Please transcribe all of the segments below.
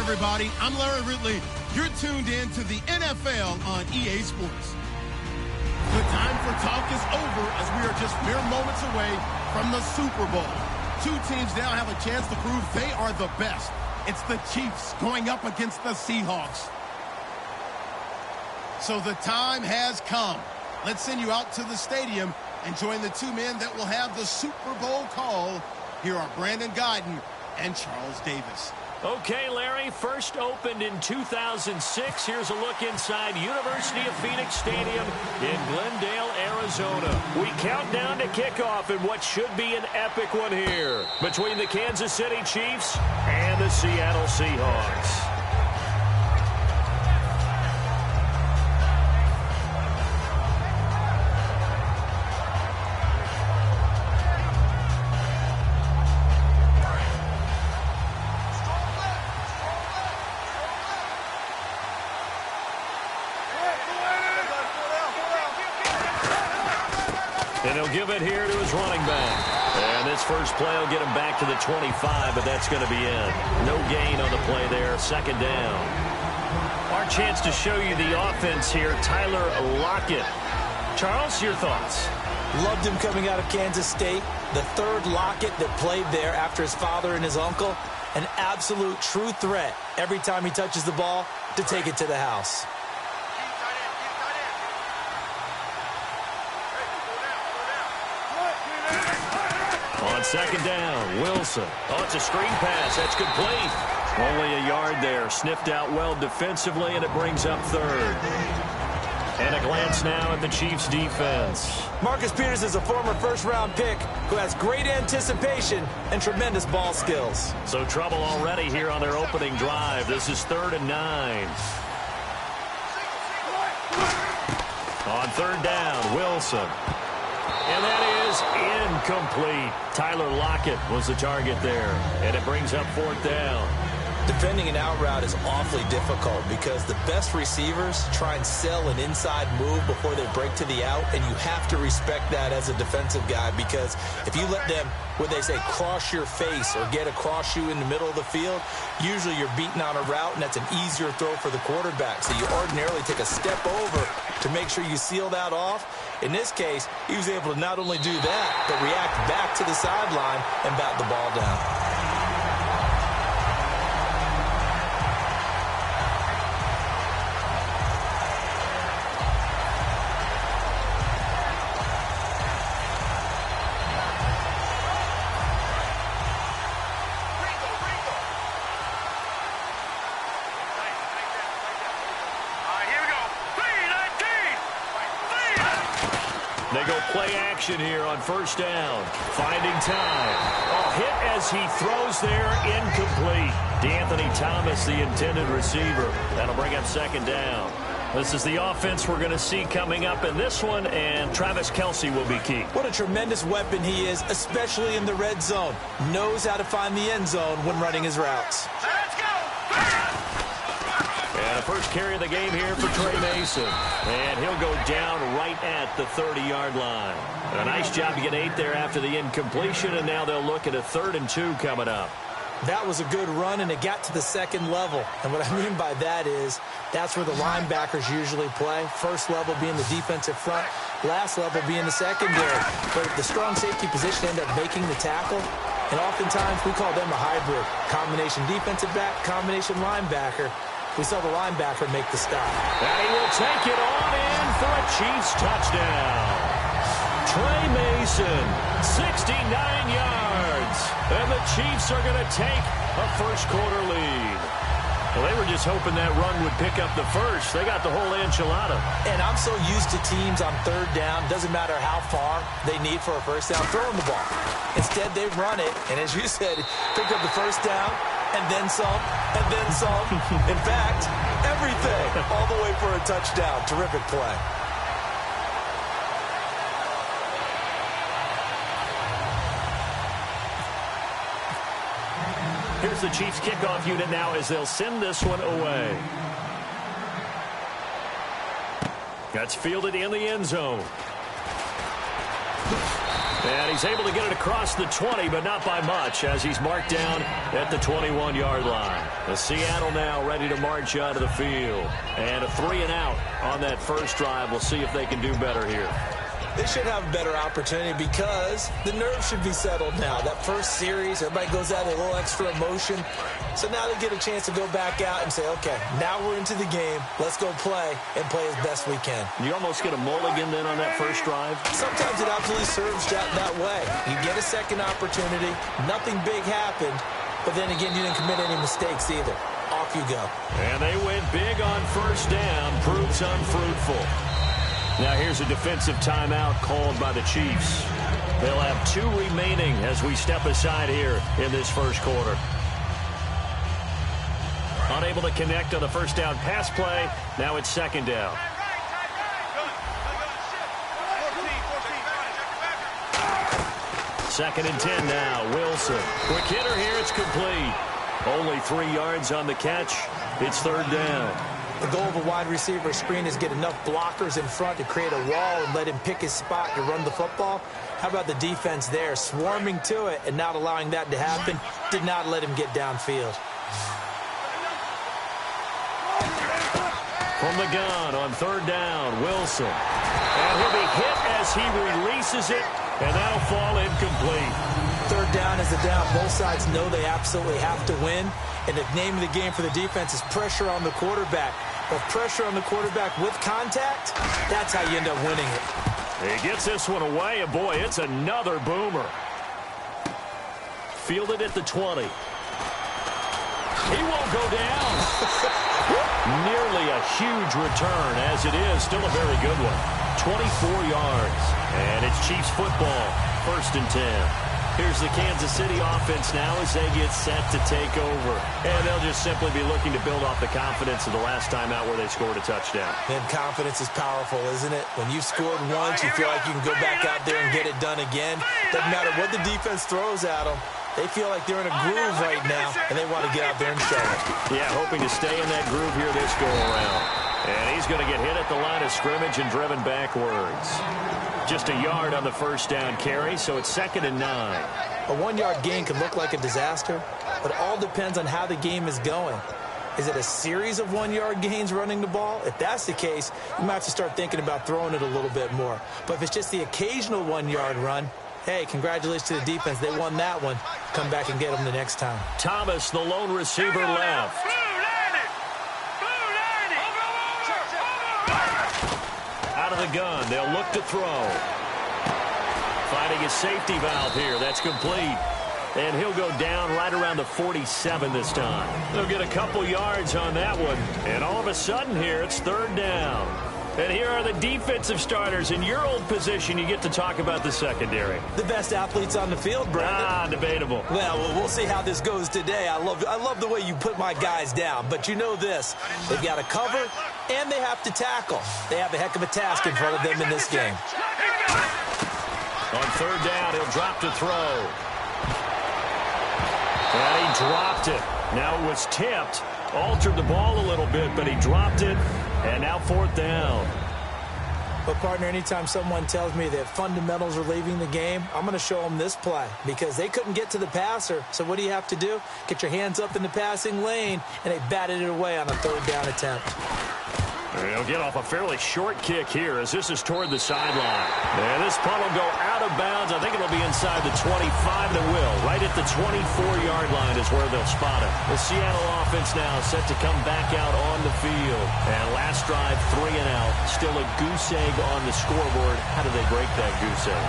everybody. I'm Larry Ridley. You're tuned in to the NFL on EA Sports. The time for talk is over as we are just mere moments away from the Super Bowl. Two teams now have a chance to prove they are the best. It's the Chiefs going up against the Seahawks. So the time has come. Let's send you out to the stadium and join the two men that will have the Super Bowl call. Here are Brandon Guyton and Charles Davis. Okay, Larry, first opened in 2006. Here's a look inside University of Phoenix Stadium in Glendale, Arizona. We count down to kickoff in what should be an epic one here between the Kansas City Chiefs and the Seattle Seahawks. And he'll give it here to his running back. And this first play will get him back to the 25, but that's going to be it. No gain on the play there, second down. Our chance to show you the offense here, Tyler Lockett. Charles, your thoughts? Loved him coming out of Kansas State. The third Lockett that played there after his father and his uncle. An absolute true threat every time he touches the ball to take it to the house. On second down, Wilson. Oh, it's a screen pass. That's complete. Only a yard there. Sniffed out well defensively, and it brings up third. And a glance now at the Chiefs' defense. Marcus Peters is a former first-round pick who has great anticipation and tremendous ball skills. So trouble already here on their opening drive. This is 3rd and 9. On third down, Wilson. And that is incomplete. Tyler Lockett was the target there. And it brings up 4th down. Defending an out route is awfully difficult because the best receivers try and sell an inside move before they break to the out, and you have to respect that as a defensive guy because if you let them, what they say, cross your face or get across you in the middle of the field, usually you're beaten on a route, and that's an easier throw for the quarterback. So you ordinarily take a step over to make sure you seal that off. In this case, he was able to not only do that, but react back to the sideline and bat the ball down. They go play action here on first down. Finding time. Oh, hit as he throws there, incomplete. DeAnthony Thomas, the intended receiver. That'll bring up second down. This is the offense we're going to see coming up in this one, and Travis Kelce will be key. What a tremendous weapon he is, especially in the red zone. Knows how to find the end zone when running his routes. Let's go! And a first carry of the game here for Trey Mason. And he'll go down right at the 30-yard line. A nice job to get 8 there after the incompletion, and now they'll look at a 3rd and 2 coming up. That was a good run, and it got to the second level. And what I mean by that is that's where the linebackers usually play. First level being the defensive front, last level being the secondary. But the strong safety position ended up making the tackle. And oftentimes we call them a hybrid. Combination defensive back, combination linebacker. We saw the linebacker make the stop. And he will take it on in for a Chiefs touchdown. Trey Mason, 69 yards. And the Chiefs are going to take a first-quarter lead. Well, they were just hoping that run would pick up the first. They got the whole enchilada. And I'm so used to teams on third down, doesn't matter how far they need for a first down, throwing the ball. Instead, they run it, and as you said, picked up the first down, and then some, and then some. In fact, everything, all the way for a touchdown. Terrific play. Here's the Chiefs kickoff unit now as they'll send this one away. That's fielded in the end zone. And he's able to get it across the 20, but not by much, as he's marked down at the 21-yard line. The Seattle now ready to march out of the field. And a 3-and-out on that first drive. We'll see if they can do better here. They should have a better opportunity because the nerves should be settled now. That first series, everybody goes out with a little extra emotion. So now they get a chance to go back out and say, okay, now we're into the game. Let's go play and play as best we can. You almost get a mulligan then on that first drive? Sometimes it absolutely serves that way. You get a second opportunity. Nothing big happened. But then again, you didn't commit any mistakes either. Off you go. And they went big on first down. Proves unfruitful. Now here's a defensive timeout called by the Chiefs. They'll have 2 remaining as we step aside here in this first quarter. Unable to connect on the first down pass play. Now it's second down. Second and 10 now. Wilson. Quick hitter here. It's complete. Only 3 yards on the catch. It's third down. The goal of a wide receiver screen is get enough blockers in front to create a wall and let him pick his spot to run the football. How about the defense there, swarming to it and not allowing that to happen? Did not let him get downfield. From the gun on third down, Wilson. And he'll be hit as he releases it, and that'll fall incomplete. Third down is a down. Both sides know they absolutely have to win. And the name of the game for the defense is pressure on the quarterback. But pressure on the quarterback with contact, that's how you end up winning it. He gets this one away, and boy, it's another boomer. Fielded at the 20. He won't go down. Nearly a huge return, as it is. Still a very good one. 24 yards. And it's Chiefs football. First and 10. Here's the Kansas City offense now as they get set to take over. And they'll just simply be looking to build off the confidence of the last time out where they scored a touchdown. And confidence is powerful, isn't it? When you've scored once, you feel like you can go back out there and get it done again. Doesn't matter what the defense throws at them. They feel like they're in a groove right now, and they want to get out there and show it. Yeah, hoping to stay in that groove here this go-around. And he's going to get hit at the line of scrimmage and driven backwards. Just a yard on the first down carry, so it's second and 9. A 1-yard gain can look like a disaster, but it all depends on how the game is going. Is it a series of 1-yard gains running the ball? If that's the case, you might have to start thinking about throwing it a little bit more. But if it's just the occasional 1-yard run, hey, congratulations to the defense. They won that one. Come back and get them the next time. Thomas, the lone receiver, left. Out of the gun. They'll look to throw. Finding his safety valve here. That's complete. And he'll go down right around the 47 this time. They'll get a couple yards on that one. And all of a sudden here, it's third down. And here are the defensive starters. In your old position, you get to talk about the secondary. The best athletes on the field, Brandon. Debatable. Well, we'll see how this goes today. I love the way you put my guys down. But you know this. They've got to cover, and they have to tackle. They have a heck of a task in front of them in this game. On third down, he'll drop to throw. And he dropped it. Now it was tipped. Altered the ball a little bit, but he dropped it. And now fourth down. But, partner, anytime someone tells me that fundamentals are leaving the game, I'm going to show them this play because they couldn't get to the passer. So what do you have to do? Get your hands up in the passing lane, and they batted it away on a third down attempt. He'll get off a fairly short kick here as this is toward the sideline. And this punt will go out of bounds. I think it'll be inside the 25. That will. Right at the 24-yard line is where they'll spot it. The Seattle offense now set to come back out on the field. And last drive, 3 and out. Still a goose egg on the scoreboard. How do they break that goose egg?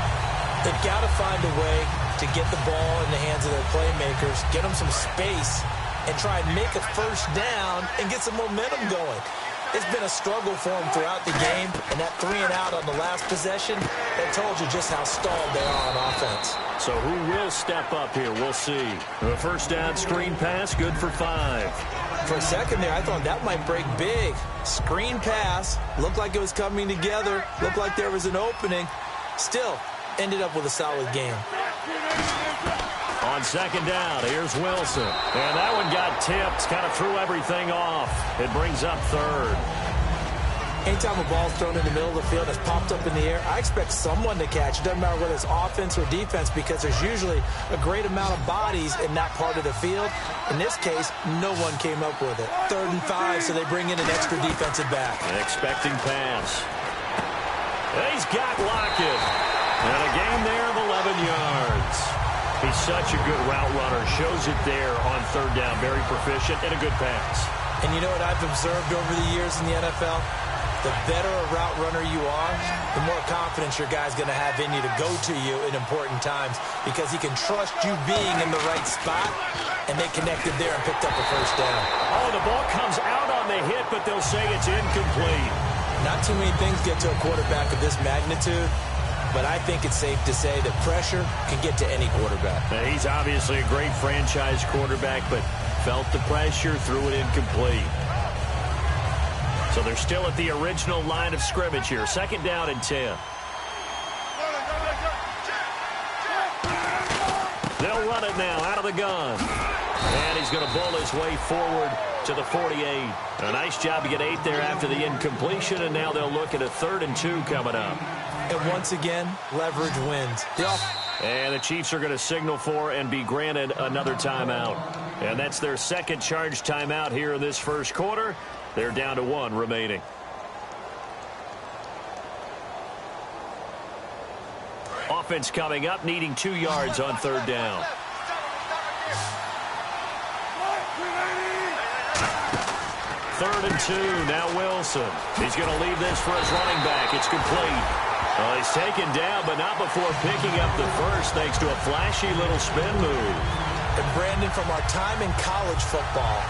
They've got to find a way to get the ball in the hands of their playmakers, get them some space, and try and make a first down and get some momentum going. It's been a struggle for them throughout the game, and that 3 and out on the last possession, that told you just how stalled they are on offense. So who will step up here? We'll see. The first down screen pass, good for 5. For a second there, I thought that might break big. Screen pass, looked like it was coming together, looked like there was an opening. Still, ended up with a solid game. On second down, here's Wilson. And that one got tipped, kind of threw everything off. It brings up third. Anytime a ball's thrown in the middle of the field that's popped up in the air, I expect someone to catch. It doesn't matter whether it's offense or defense because there's usually a great amount of bodies in that part of the field. In this case, no one came up with it. 3rd and 5, so they bring in an extra defensive back. An expecting pass. He's got Lockett. And a gain there of 11 yards. He's such a good route runner. Shows it there on 3rd down. Very proficient and a good pass. And you know what I've observed over the years in the NFL? The better a route runner you are, the more confidence your guy's going to have in you to go to you in important times because he can trust you being in the right spot, and they connected there and picked up a 1st down. Oh, the ball comes out on the hit, but they'll say it's incomplete. Not too many things get to a quarterback of this magnitude, but I think it's safe to say that pressure can get to any quarterback. Now, he's obviously a great franchise quarterback, but felt the pressure, threw it incomplete. So they're still at the original line of scrimmage here. 2nd down and 10. They'll run it now out of the gun. And he's going to bowl his way forward to the 48. A nice job to get 8 there after the incompletion, and now they'll look at a 3rd and 2 coming up. And once again, leverage wins. And the Chiefs are going to signal for and be granted another timeout. And that's their 2nd charge timeout here in this 1st quarter. They're down to 1 remaining. Offense coming up, needing 2 yards on 3rd down. Third and 2, now Wilson. He's going to leave this for his running back. It's complete. Well, he's taken down, but not before picking up the 1st thanks to a flashy little spin move. And Brandon, from our time in college football,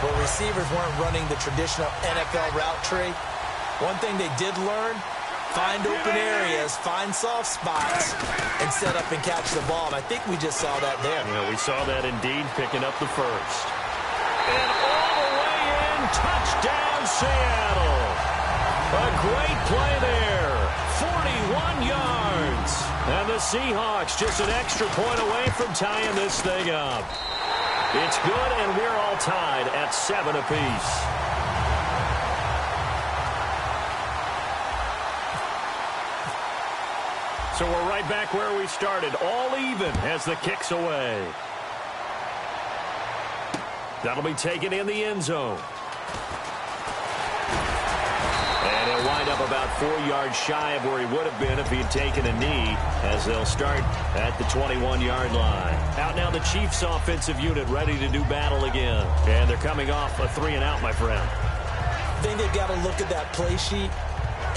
where receivers weren't running the traditional NFL route tree, one thing they did learn, find open areas, find soft spots, and set up and catch the ball. And I think we just saw that there. Yeah, we saw that indeed, picking up the 1st. And all the way in, touchdown Seattle. A great play there, 41 yards. And the Seahawks just an extra point away from tying this thing up. It's good, and we're all tied at 7 apiece. So we're right back where we started, all even as the kick's away. That'll be taken in the end zone. And he'll wind up about 4 yards shy of where he would have been if he had taken a knee, as they'll start at the 21-yard line. Out now the Chiefs offensive unit ready to do battle again. And they're coming off a 3-and-out, my friend. I think they've got to look at that play sheet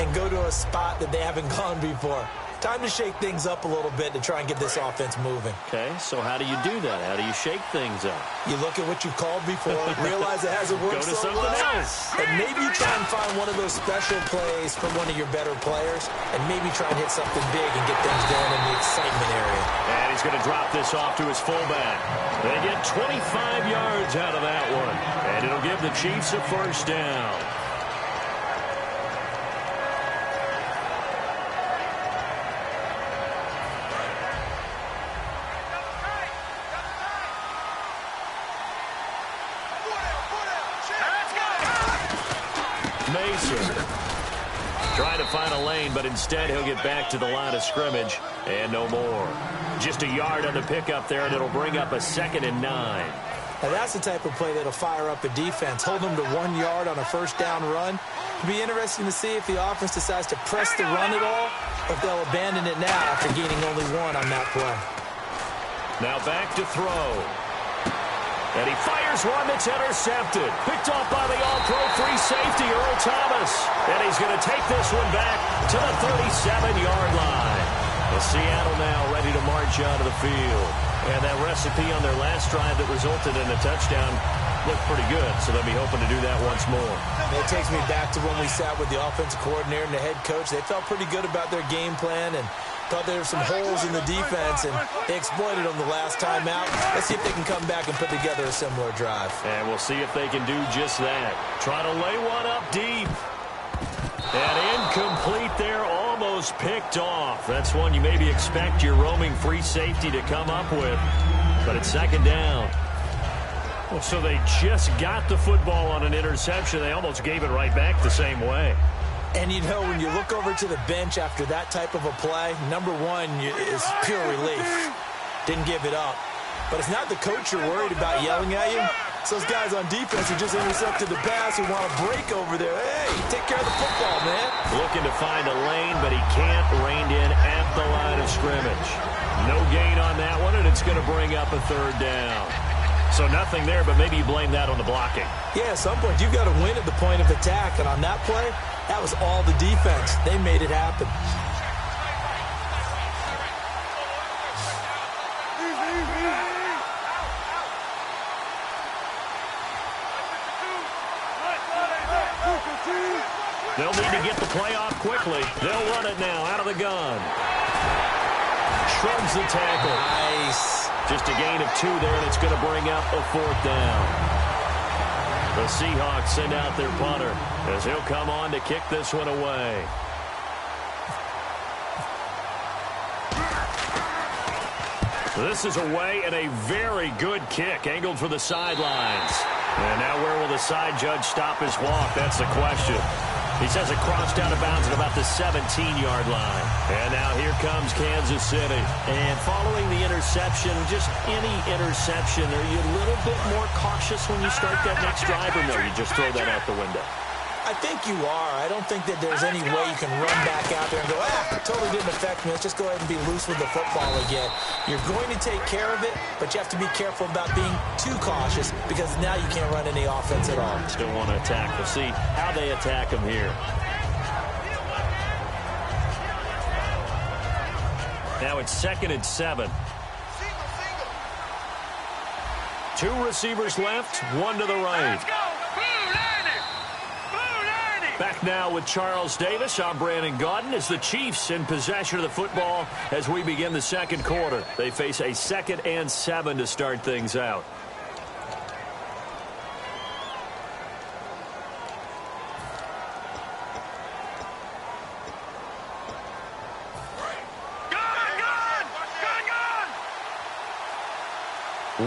and go to a spot that they haven't gone before. Time to shake things up a little bit to try and get this offense moving. Okay, so how do you do that? How do you shake things up? You look at what you've called before, realize it hasn't worked so so well, else. And maybe you try and find one of those special plays from one of your better players, and maybe try and hit something big and get things going in the excitement area. And he's going to drop this off to his fullback. They get 25 yards out of that one, and it'll give the Chiefs a 1st down. Trying to find a lane, but instead he'll get back to the line of scrimmage and no more. Just a yard on the pickup there, and it'll bring up a 2nd and 9. Now that's the type of play that'll fire up a defense. Hold them to 1 yard on a 1st down run. It'll be interesting to see if the offense decides to press the run at all, or if they'll abandon it now after gaining only 1 on that play. Now back to throw. And he fires one that's intercepted. Picked off by the all-pro free safety, Earl Thomas. And he's going to take this one back to the 37-yard line. The Seattle now ready to march out of the field. And that recipe on their last drive that resulted in a touchdown looked pretty good, so they'll be hoping to do that once more. It takes me back to when we sat with the offensive coordinator and the head coach. They felt pretty good about their game plan and thought there were some holes in the defense, and they exploited them the last time out. Let's see if they can come back and put together a similar drive. And we'll see if they can do just that. Try to lay one up deep. And incomplete there, almost picked off. That's one you maybe expect your roaming free safety to come up with. But it's 2nd down. Well, so they just got the football on an interception. They almost gave it right back the same way. And, you know, when you look over to the bench after that type of a play, number one is pure relief. Didn't give it up. But it's not the coach you're worried about yelling at you. It's those guys on defense who just intercepted the pass who want to break over there. Hey, take care of the football, man. Looking to find a lane, but he can't. Reined in at the line of scrimmage. No gain on that one, and it's going to bring up a third down. So nothing there, but maybe you blame that on the blocking. Yeah, at some point you've got to win at the point of attack. And on that play, that was all the defense. They made it happen. They'll need to get the play off quickly. They'll run it now out of the gun. Shrugs the tackle. Nice. Just a gain of 2 there, and it's going to bring up a 4th down. The Seahawks send out their punter as he'll come on to kick this one away. This is away and a very good kick, angled for the sidelines. And now where will the side judge stop his walk? That's the question. He says it crossed out of bounds at about the 17-yard line. And now here comes Kansas City. And following the interception, just any interception, are you a little bit more cautious when you start that next drive, or no, you just throw that out the window? I think you are. I don't think that there's any way you can run back out there and go, it totally didn't affect me. Let's just go ahead and be loose with the football again. You're going to take care of it, but you have to be careful about being too cautious because now you can't run any offense at all. Still want to attack. We'll see how they attack him here. Now it's 2nd and 7. 2 receivers left, 1 to the right. Back now with Charles Davis. I'm Brandon Gaudin as the Chiefs in possession of the football as we begin the second quarter. They face a 2nd and 7 to start things out.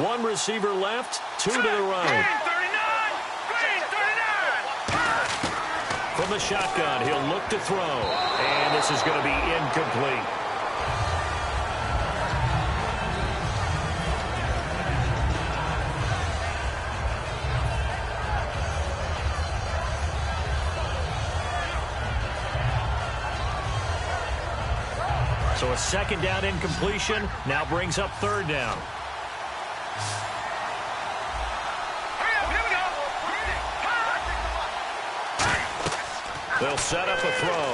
One receiver left, 2 to the right. From the shotgun, he'll look to throw. And this is going to be incomplete. So a 2nd down incompletion now brings up 3rd down. They'll set up a throw.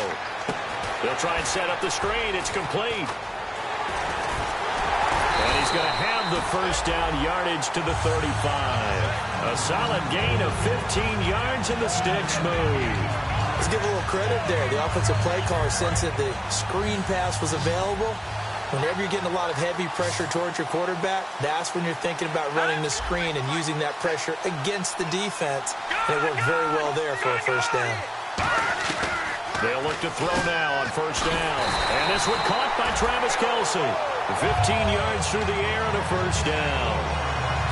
They'll try and set up the screen. It's complete. And he's going to have the 1st down yardage to the 35. A solid gain of 15 yards and the sticks move. Let's give a little credit there. The offensive play caller, since that the screen pass was available, whenever you're getting a lot of heavy pressure towards your quarterback, that's when you're thinking about running the screen and using that pressure against the defense. And it worked very well there for a 1st down. They'll look to throw now on 1st down. And this one caught by Travis Kelce. 15 yards through the air and a 1st down.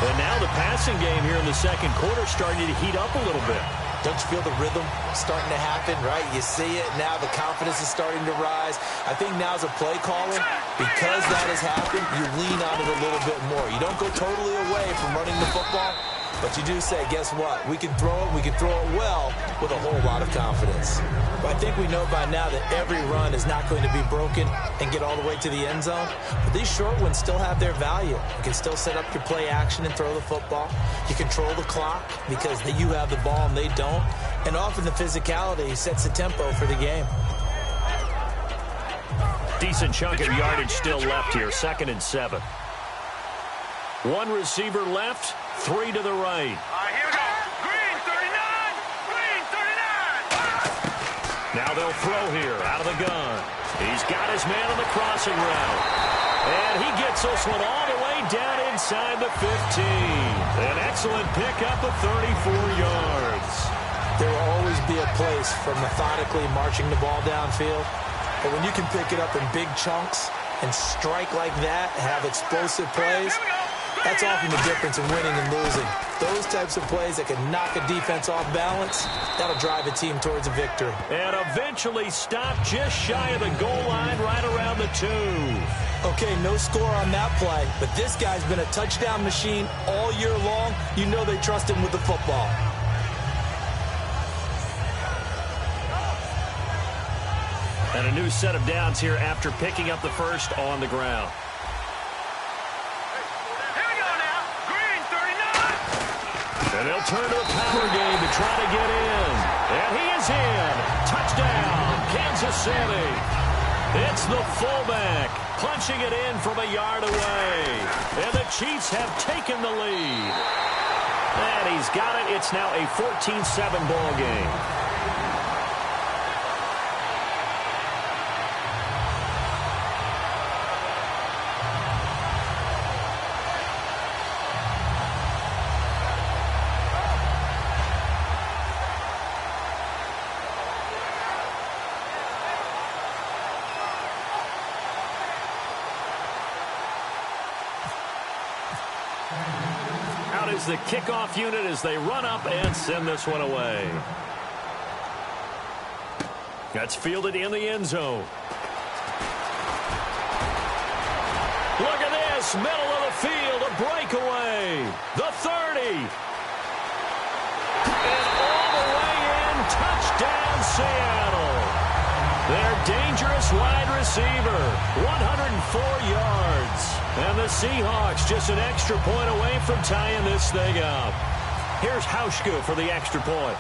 And now the passing game here in the second quarter starting to heat up a little bit. Don't you feel the rhythm starting to happen, right? You see it. Now the confidence is starting to rise. I think now as a play caller, because that has happened, you lean on it a little bit more. You don't go totally away from running the football, but you do say, guess what? We can throw it. We can throw it well with a whole lot of confidence. But I think we know by now that every run is not going to be broken and get all the way to the end zone. But these short ones still have their value. You can still set up your play action and throw the football. You control the clock because you have the ball and they don't. And often the physicality sets the tempo for the game. Decent chunk of yardage still left here. 2nd and 7. 1 receiver left, 3 to the right. Here we go. Green 39. Green 39. Now they'll throw here out of the gun. He's got his man on the crossing route. And he gets this one all the way down inside the 15. An excellent pickup of 34 yards. There will always be a place for methodically marching the ball downfield. But when you can pick it up in big chunks and strike like that, have explosive plays, That's often the difference in winning and losing. Those types of plays that can knock a defense off balance, that'll drive a team towards a victory. And eventually stopped just shy of the goal line right around the 2. Okay, no score on that play, but this guy's been a touchdown machine all year long. You know they trust him with the football. And a new set of downs here after picking up the first on the ground. And they'll turn to the power game to try to get in. And he is in. Touchdown, Kansas City. It's the fullback punching it in from a yard away. And the Chiefs have taken the lead. And he's got it. It's now a 14-7 ball game. Is the kickoff unit as they run up and send this one away. That's fielded in the end zone. Look at this, middle of the field, a breakaway. The 30. And all the way in, touchdown Seattle. Their dangerous wide receiver, 104 yards. And the Seahawks just an extra point away from tying this thing up. Here's Hauschka for the extra point.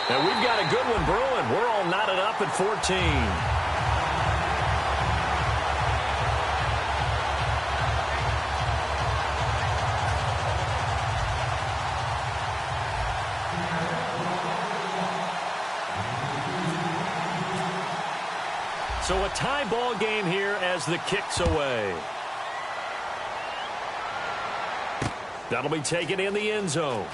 And we've got a good one brewing. We're all knotted up at 14. So a tie ball game here as the kick's away. That'll be taken in the end zone.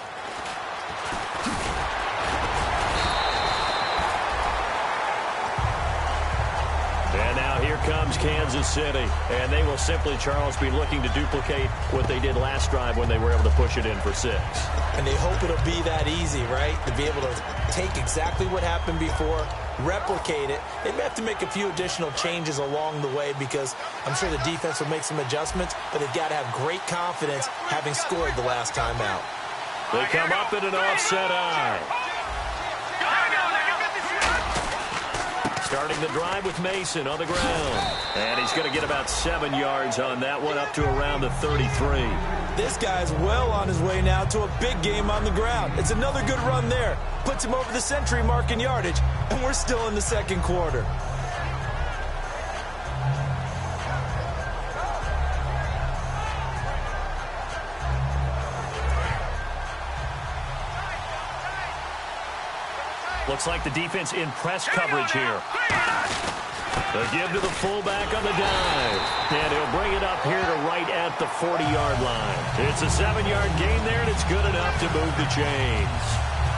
And now here comes Kansas City. And they will simply, Charles, be looking to duplicate what they did last drive when they were able to push it in for 6. And they hope it'll be that easy, right? To be able to take exactly what happened before, replicate it. They may have to make a few additional changes along the way because I'm sure the defense will make some adjustments, but they've got to have great confidence having scored the last time out. They come up in an offset eye. Starting the drive with Mason on the ground. And he's going to get about 7 yards on that one, up to around the 33. This guy's well on his way now to a big game on the ground. It's another good run there. Puts him over the century mark in yardage, and we're still in the second quarter. Looks like the defense in press coverage here. The give to the fullback on the dive. And he'll bring it up here to right at the 40-yard line. It's a 7-yard gain there, and it's good enough to move the chains.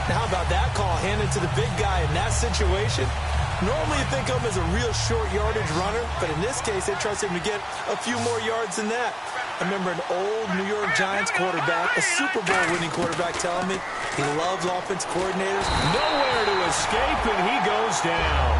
Now how about that call handed to the big guy in that situation? Normally you think of him as a real short yardage runner, but in this case they trust him to get a few more yards than that. I remember an old New York Giants quarterback, a Super Bowl winning quarterback, telling me he loves offense coordinators. Nowhere to escape, and he goes down.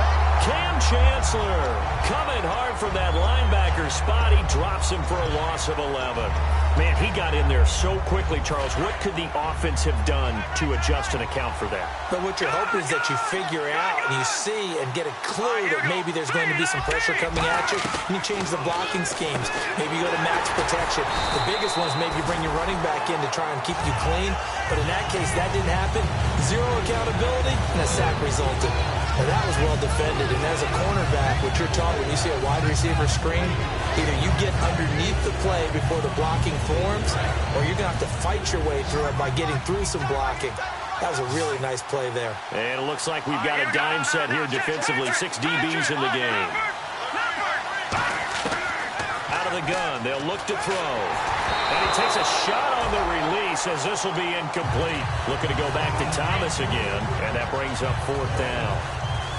Cam Chancellor coming hard from that linebacker spot. He drops him for a loss of 11. Man, he got in there so quickly, Charles. What could the offense have done to adjust and account for that? But what you're hoping is that you figure out and you see and get a clue that maybe there's going to be some pressure coming at you, and you change the blocking schemes. Maybe you go to max protection. The biggest one is maybe you bring your running back in to try and keep you clean. But in that case, that didn't happen. Zero accountability, and a sack resulted. And that was well defended. And as a cornerback, what you're taught when you see a wide receiver screen, either you get underneath the play before the blocking forms, or you're going to have to fight your way through it by getting through some blocking. That was a really nice play there. And it looks like we've got a dime set here defensively. 6 DBs in the game. Out of the gun, they'll look to throw. And he takes a shot on the release as this will be incomplete. Looking to go back to Thomas again, and that brings up 4th down.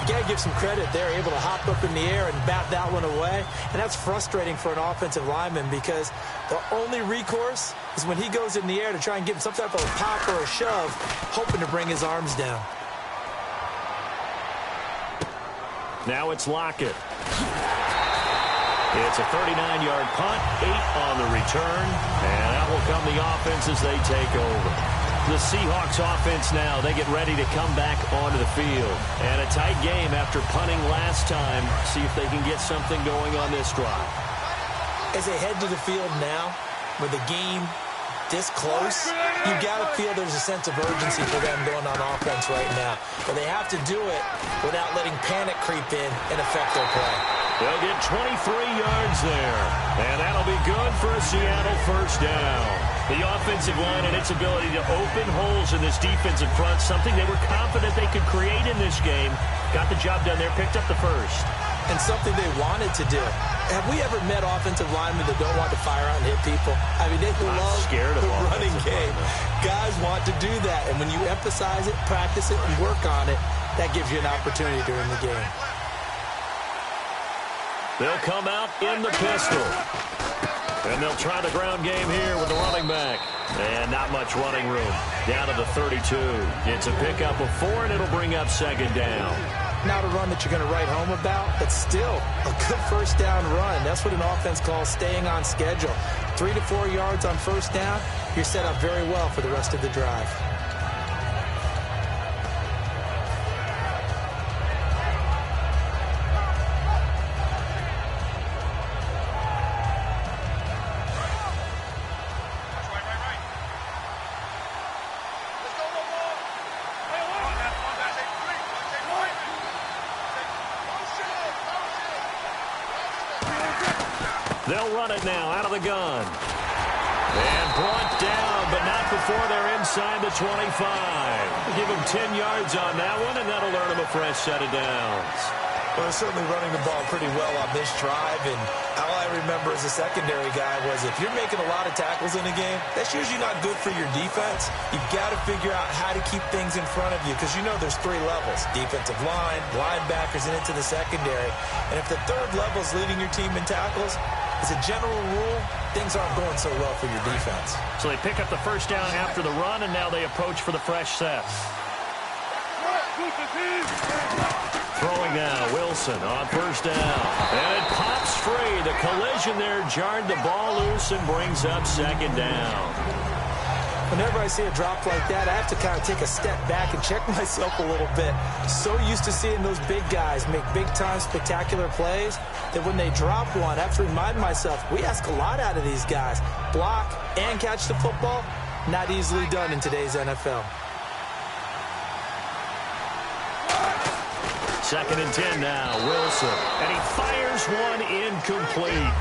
got to give some credit. They're able to hop up in the air and bat that one away. And that's frustrating for an offensive lineman because the only recourse is when he goes in the air to try and give him some type of a pop or a shove, hoping to bring his arms down. Now it's Lockett. It's a 39-yard punt, 8 on the return, and that will come the offense as they take over. The Seahawks offense now, they get ready to come back onto the field. And a tight game after punting last time. See if they can get something going on this drive. As they head to the field now, with the game this close, you've got to feel there's a sense of urgency for them going on offense right now. But they have to do it without letting panic creep in and affect their play. They'll get 23 yards there, and that'll be good for a Seattle first down. The offensive line and its ability to open holes in this defensive front, something they were confident they could create in this game. Got the job done there, picked up the first. And something they wanted to do. Have we ever met offensive linemen that don't want to fire out and hit people? I mean, they love the running game. Guys want to do that, and when you emphasize it, practice it, and work on it, that gives you an opportunity during the game. They'll come out in the pistol. And they'll try the ground game here with the running back. And not much running room. Down to the 32. It's a pickup of 4, and it'll bring up second down. Not a run that you're going to write home about, but still a good first down run. That's what an offense calls staying on schedule. 3 to 4 yards on first down, you're set up very well for the rest of the drive. They'll run it now out of the gun. And brought down, but not before they're inside the 25. Give them 10 yards on that one, and that'll earn them a fresh set of downs. Well, they're certainly running the ball pretty well on this drive, and all I remember as a secondary guy was if you're making a lot of tackles in a game, that's usually not good for your defense. You've got to figure out how to keep things in front of you because you know there's 3 levels, defensive line, linebackers, and into the secondary. And if the third level is leading your team in tackles, as a general rule, things aren't going so well for your defense. So they pick up the first down after the run, and now they approach for the fresh set. Throwing now, Wilson on first down. And it pops free. The collision there jarred the ball loose and brings up second down. Whenever I see a drop like that, I have to kind of take a step back and check myself a little bit. So used to seeing those big guys make big-time spectacular plays that when they drop one, I have to remind myself, we ask a lot out of these guys. Block and catch the football, not easily done in today's NFL. 2nd and 10 now, Wilson. And he fires one incomplete.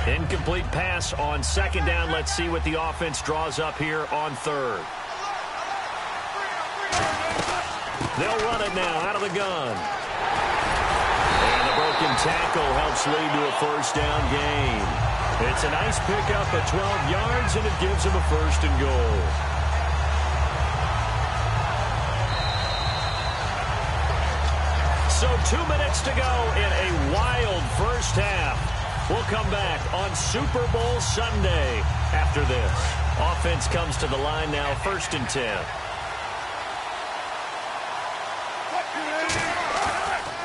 Incomplete pass on 2nd down. Let's see what the offense draws up here on 3rd. They'll run it now out of the gun. And the broken tackle helps lead to a first down gain. It's a nice pickup at 12 yards, and it gives them a 1st and goal. So 2 minutes to go in a wild first half. We'll come back on Super Bowl Sunday after this. Offense comes to the line now, 1st and 10.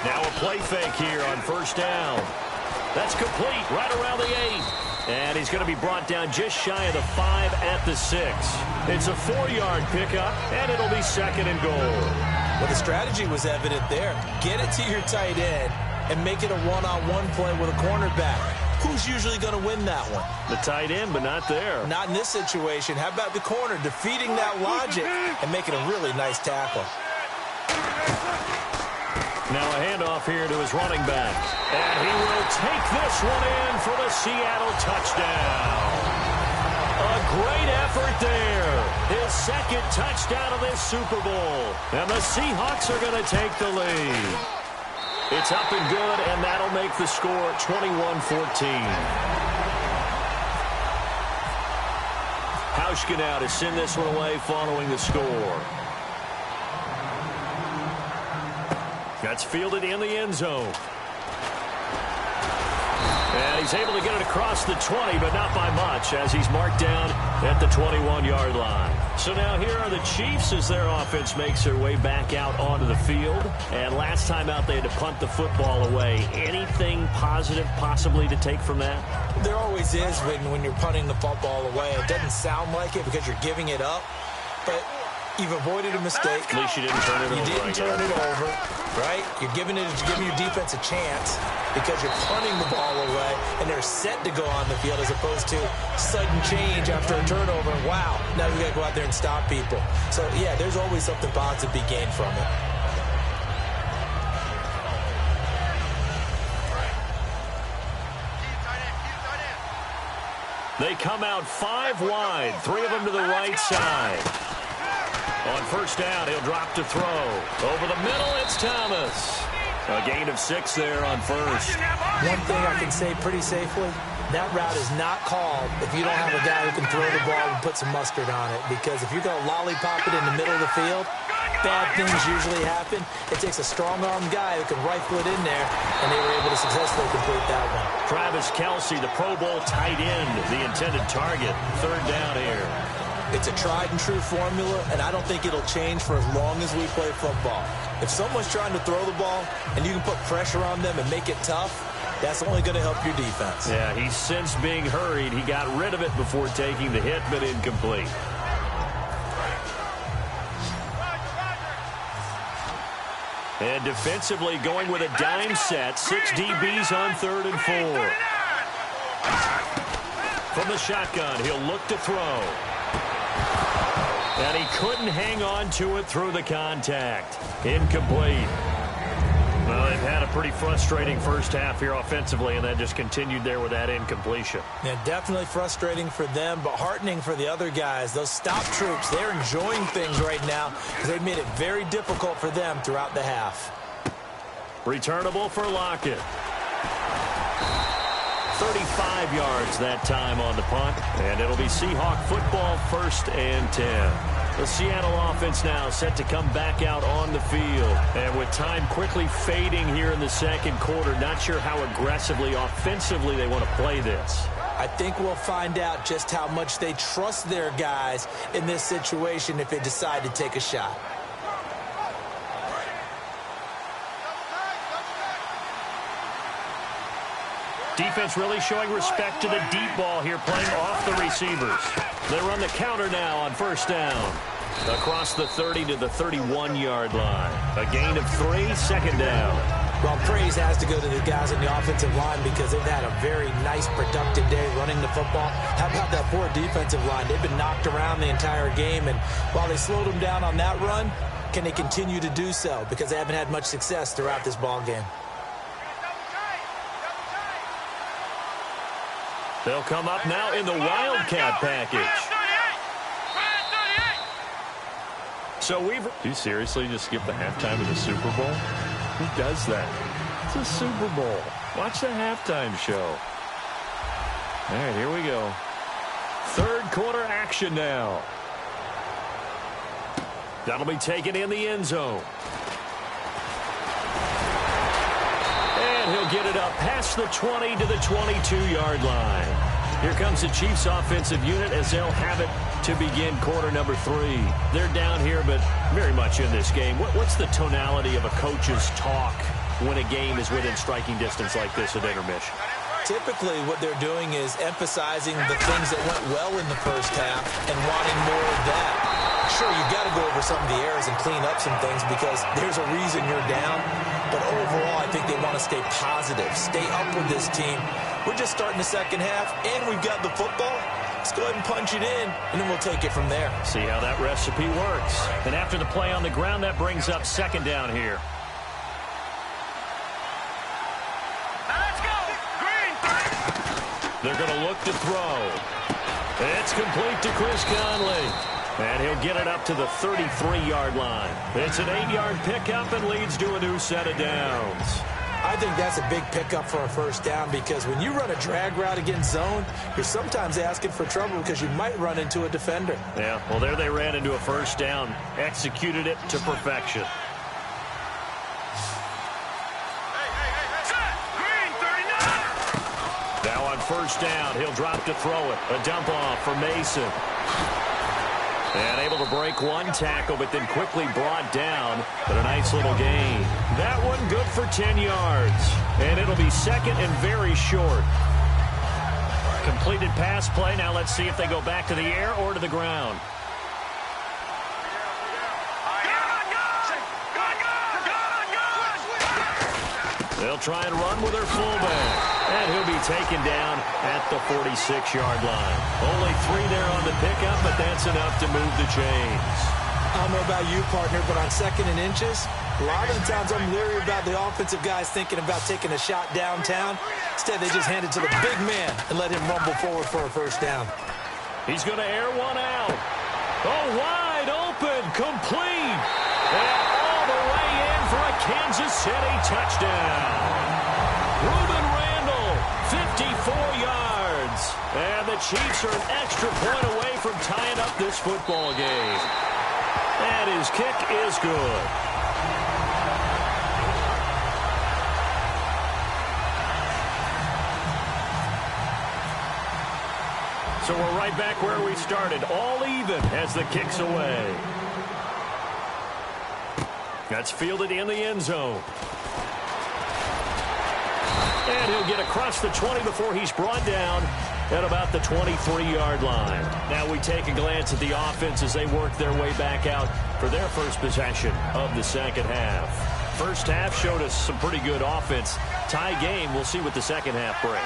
Now a play fake here on 1st down. That's complete right around the 8. And he's going to be brought down just shy of the 5 at the 6. It's a 4-yard pickup, and it'll be 2nd and goal. Well, the strategy was evident there. Get it to your tight end and make it a one-on-one play with a cornerback. who's usually going to win that one? The tight end, but not there. Not in this situation. How about the corner defeating that logic and making a really nice tackle? Now a handoff here to his running back. And he will take this one in for the Seattle touchdown. A great effort there. His second touchdown of this Super Bowl. And the Seahawks are going to take the lead. It's up and good, and that'll make the score 21-14. Hauschka now to send this one away following the score. That's fielded in the end zone. And he's able to get it across the 20, but not by much, as he's marked down at the 21-yard line. So now here are the Chiefs as their offense makes their way back out onto the field. And last time out, they had to punt the football away. Anything positive possibly to take from that? There always is when you're punting the football away. It doesn't sound like it because you're giving it up, but you've avoided a mistake. At least you didn't turn it over. You didn't turn it over, right? You're giving your defense a chance because you're punting the ball away, and they're set to go on the field as opposed to sudden change after a turnover. Wow, now you got to go out there and stop people. So, yeah, there's always something positive to be gained from it. They come out 5 wide, 3 of them to the right side. On first down, he'll drop to throw. Over the middle, it's Thomas. A gain of 6 there on first. One thing I can say pretty safely, that route is not called if you don't have a guy who can throw the ball and put some mustard on it. Because if you're going to lollipop it in the middle of the field, bad things usually happen. It takes a strong-armed guy who can rifle it in there, and they were able to successfully complete that one. Travis Kelce, the Pro Bowl tight end, the intended target. Third down here. It's a tried-and-true formula, and I don't think it'll change for as long as we play football. If someone's trying to throw the ball and you can put pressure on them and make it tough, that's only going to help your defense. Yeah, he's since being hurried. He got rid of it before taking the hit, but incomplete. And defensively going with a dime set. 6 DBs on 3rd and 4. From the shotgun, he'll look to throw. And he couldn't hang on to it through the contact. Incomplete. Well, they've had a pretty frustrating first half here offensively, and that just continued there with that incompletion. Yeah, definitely frustrating for them, but heartening for the other guys. Those stop troops, they're enjoying things right now because they've made it very difficult for them throughout the half. Returnable for Lockett. 35 yards that time on the punt, and it'll be Seahawk football, 1st and 10. The Seattle offense now set to come back out on the field. And with time quickly fading here in the second quarter, not sure how aggressively, offensively they want to play this. I think we'll find out just how much they trust their guys in this situation if they decide to take a shot. Defense really showing respect to the deep ball here, playing off the receivers. They run the counter now on first down. Across the 30 to the 31-yard line. A gain of 3, 2nd down. Well, praise has to go to the guys on the offensive line because they've had a very nice, productive day running the football. How about that poor defensive line? They've been knocked around the entire game, and while they slowed them down on that run, can they continue to do so? Because they haven't had much success throughout this ball game. They'll come up now in the Wildcat package. So do you seriously just skip the halftime of the Super Bowl? Who does that? It's a Super Bowl. Watch the halftime show. All right, here we go. 3rd quarter action now. That'll be taken in the end zone. And he'll get it up past the 20 to the 22-yard line. Here comes the Chiefs offensive unit as they'll have it to begin quarter number 3. They're down here, but very much in this game. What's the tonality of a coach's talk when a game is within striking distance like this at intermission? Typically, what they're doing is emphasizing the things that went well in the first half and wanting more of that. Sure, you've got to go over some of the errors and clean up some things because there's a reason you're down. But overall, I think they want to stay positive, stay up with this team. We're just starting the second half, and we've got the football. Let's go ahead and punch it in, and then we'll take it from there. See how that recipe works. And after the play on the ground, that brings up second down here. Let's go. Green. They're going to look to throw. It's complete to Chris Conley. And he'll get it up to the 33-yard line. It's an 8-yard pickup and leads to a new set of downs. I think that's a big pickup for a first down because when you run a drag route against zone, you're sometimes asking for trouble because you might run into a defender. Yeah, well, there they ran into a first down, executed it to perfection. Set. Green 39. Now on first down, he'll drop to throw it. A dump off for Mason. And able to break one tackle, but then quickly brought down. But a nice little gain. That one good for 10 yards. And it'll be second and very short. Completed pass play. Now let's see if they go back to the air or to the ground. They'll try and run with their fullback. And he'll be taken down at the 46-yard line. Only 3 there on the pickup, but that's enough to move the chains. I don't know about you, partner, but on second and inches, a lot of the times I'm leery about the offensive guys thinking about taking a shot downtown. Instead, they just hand it to the big man and let him rumble forward for a first down. He's going to air one out. Oh, wide open, complete. And all the way in for a Kansas City touchdown. Reuben Randall, 54 yards. And the Chiefs are an extra point away from tying up this football game. And his kick is good. So we're right back where we started, all even as the kick's away. That's fielded in the end zone. And he'll get across the 20 before he's brought down at about the 23-yard line. Now we take a glance at the offense as they work their way back out for their first possession of the second half. First half showed us some pretty good offense. Tie game, we'll see what the second half brings.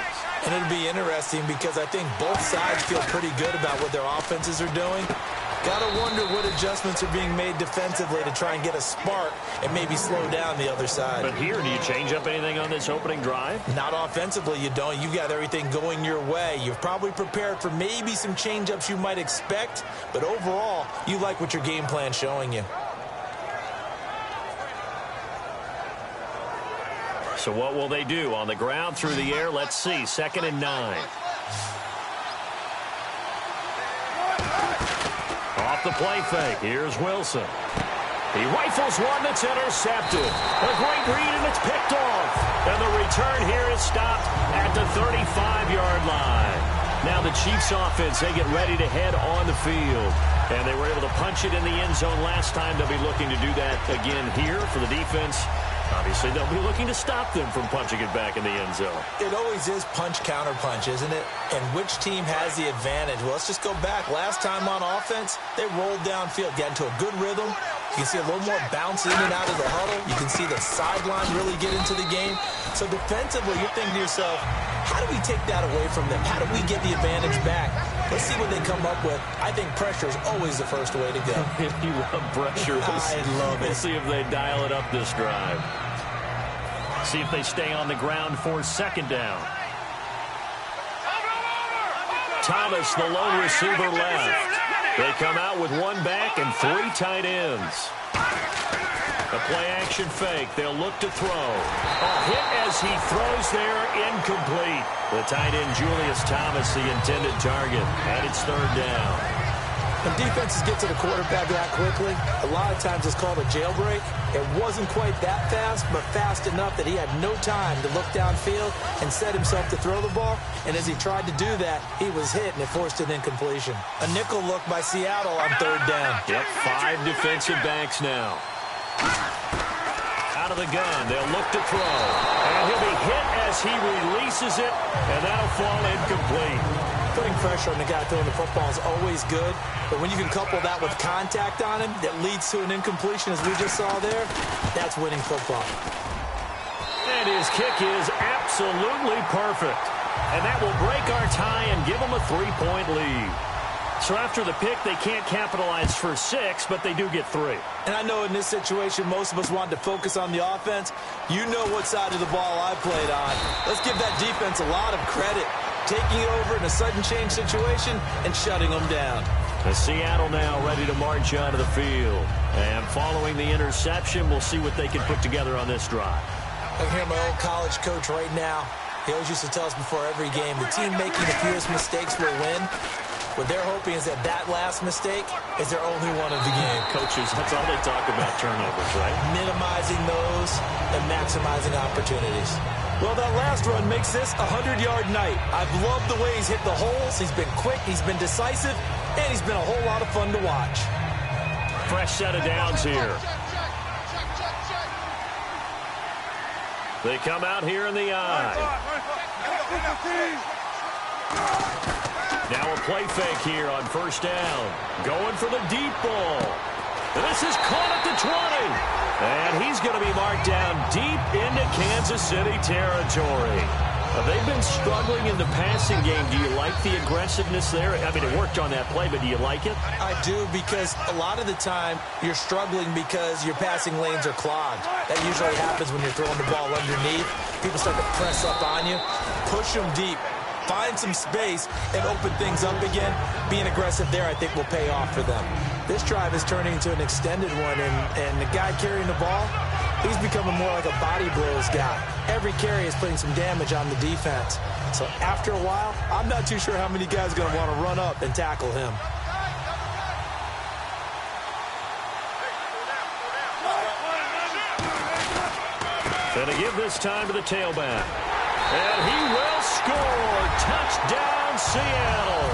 And it'll be interesting because I think both sides feel pretty good about what their offenses are doing. Gotta wonder what adjustments are being made defensively to try and get a spark and maybe slow down the other side. But here, do you change up anything on this opening drive? Not offensively, you don't. You got everything going your way. You've probably prepared for maybe some change-ups you might expect, but overall, you like what your game plan's showing you. So what will they do? On the ground, through the air, let's see. 2nd and 9. Off the play fake. Here's Wilson. He rifles one that's intercepted. A great read, and it's picked off. And the return here is stopped at the 35-yard line. Now the Chiefs offense, they get ready to head on the field. And they were able to punch it in the end zone last time. They'll be looking to do that again here for the defense. Obviously, they'll be looking to stop them from punching it back in the end zone. It always is punch-counter-punch, isn't it? And which team has the advantage? Well, let's just go back. Last time on offense, they rolled downfield, got into a good rhythm. You can see a little more bounce in and out of the huddle. You can see the sideline really get into the game. So defensively, you're thinking to yourself, how do we take that away from them? How do we get the advantage back? Let's see what they come up with. I think pressure is always the first way to go. If you love pressure, I love it. We'll see if they dial it up this drive. See if they stay on the ground for 2nd down. Thomas, the lone receiver, left. They come out with 1 back and 3 tight ends. A play-action fake. They'll look to throw. A hit as he throws there, incomplete. The tight end, Julius Thomas, the intended target. And it's 3rd down. When defenses get to the quarterback that quickly, a lot of times it's called a jailbreak. It wasn't quite that fast, but fast enough that he had no time to look downfield and set himself to throw the ball. And as he tried to do that, he was hit, and it forced an incompletion. A nickel look by Seattle on 3rd down. Yep, 5 defensive backs now. Out of the gun, they'll look to throw. And he'll be hit as he releases it, and that'll fall incomplete. putting pressure on the guy throwing the football is always good, but when you can couple that with contact on him that leads to an incompletion, as we just saw there, that's winning football. And his kick is absolutely perfect. And that will break our tie and give them a 3-point lead. So after the pick, they can't capitalize for 6, but they do get 3. And I know in this situation, most of us wanted to focus on the offense. You know what side of the ball I played on. Let's give that defense a lot of credit. Taking over in a sudden change situation and shutting them down. And Seattle now ready to march onto the field. And following the interception, we'll see what they can put together on this drive. I can hear my old college coach right now. He always used to tell us before every game, the team making the fewest mistakes will win. What they're hoping is that that last mistake is their only one of the game. Coaches, that's all they talk about, turnovers, right? Minimizing those and maximizing opportunities. Well, that last run makes this a 100-yard night. I've loved the way he's hit the holes. He's been quick, he's been decisive, and he's been a whole lot of fun to watch. Fresh set of downs here. They come out here in the eye. Now a play fake here on first down. Going for the deep ball. This is caught at the 20. And he's going to be marked down deep into Kansas City territory. They've been struggling in the passing game. Do you like the aggressiveness there? I mean, it worked on that play, but do you like it? I do, because a lot of the time you're struggling because your passing lanes are clogged. That usually happens when you're throwing the ball underneath. People start to press up on you. Push them deep. Find some space and open things up again. Being aggressive there, I think, will pay off for them. This drive is turning into an extended one, and the guy carrying the ball, he's becoming more like a body blows guy. Every carry is putting some damage on the defense. So after a while, I'm not too sure how many guys are going to want to run up and tackle him. Going to give this time to the tailback. And he will score. Touchdown, Seattle.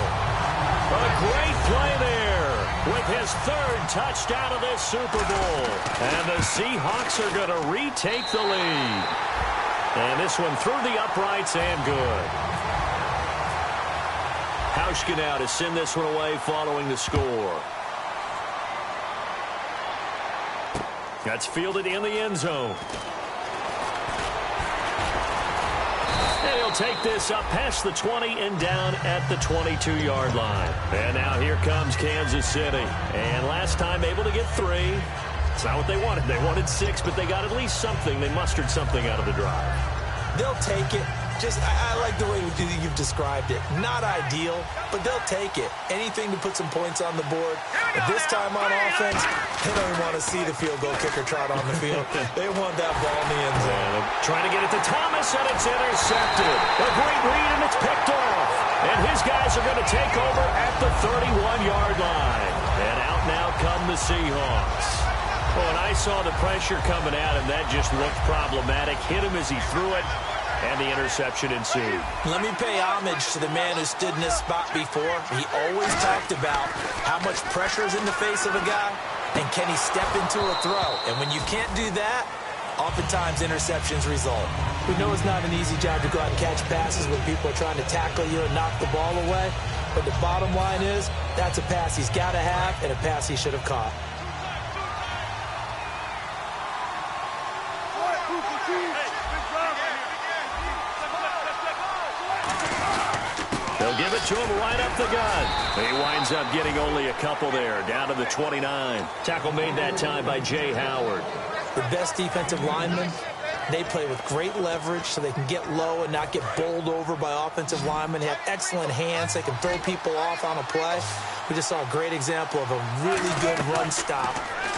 A great play there with his 3rd touchdown of this Super Bowl. And the Seahawks are going to retake the lead. And this one through the uprights and good. Hauschka now to send this one away following the score. That's fielded in the end zone. And he'll take this up past the 20 and down at the 22-yard line. And now here comes Kansas City. And last time able to get 3. It's not what they wanted. They wanted 6, but they got at least something. They mustered something out of the drive. They'll take it. I like the way you've described it. Not ideal, but they'll take it. Anything to put some points on the board. But this time on offense, they don't even want to see the field goal kicker trot on the field. They want that ball in the end zone. Trying to get it to Thomas, and it's intercepted. A great read, and it's picked off. And his guys are going to take over at the 31-yard line. And out now come the Seahawks. Oh, and I saw the pressure coming at him. That just looked problematic. Hit him as he threw it. And the interception ensued. Let me pay homage to the man who stood in this spot before. He always talked about how much pressure is in the face of a guy, and can he step into a throw. And when you can't do that, oftentimes interceptions result. We know it's not an easy job to go out and catch passes when people are trying to tackle you and knock the ball away. But the bottom line is, that's a pass he's got to have and a pass he should have caught. They'll give it to him right up the gut. He winds up getting only a couple there, down to the 29. Tackle made that time by Jay Howard. The best defensive linemen, they play with great leverage so they can get low and not get bowled over by offensive linemen. They have excellent hands. They can throw people off on a play. We just saw a great example of a really good run stop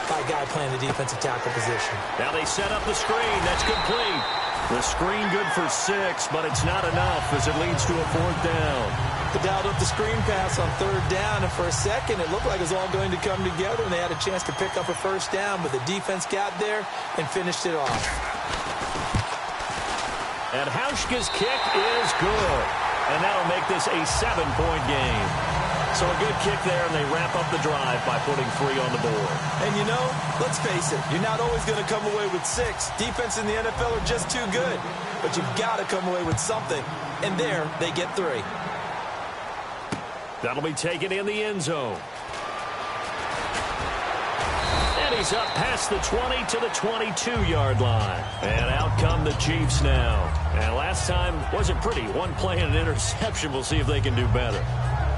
by a guy playing the defensive tackle position. Now they set up the screen. That's complete. The screen good for 6, but it's not enough as it leads to a 4th down. They dialed up the screen pass on 3rd down, and for a second it looked like it was all going to come together, and they had a chance to pick up a 1st down, but the defense got there and finished it off. And Hauschka's kick is good, and that'll make this a 7-point game. So a good kick there, and they wrap up the drive by putting 3 on the board. And you know, let's face it, you're not always going to come away with 6. Defense in the NFL are just too good. But you've got to come away with something. And there, they get 3. That'll be taken in the end zone. And he's up past the 20 to the 22-yard line. And out come the Chiefs now. And last time wasn't pretty. One play and an interception. We'll see if they can do better.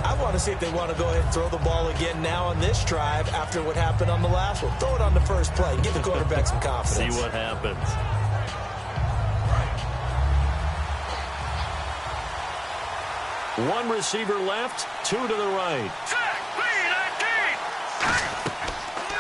I want to see if they want to go ahead and throw the ball again now on this drive after what happened on the last one. Throw it on the first play and give the quarterback some confidence. See what happens. One receiver left, two to the right.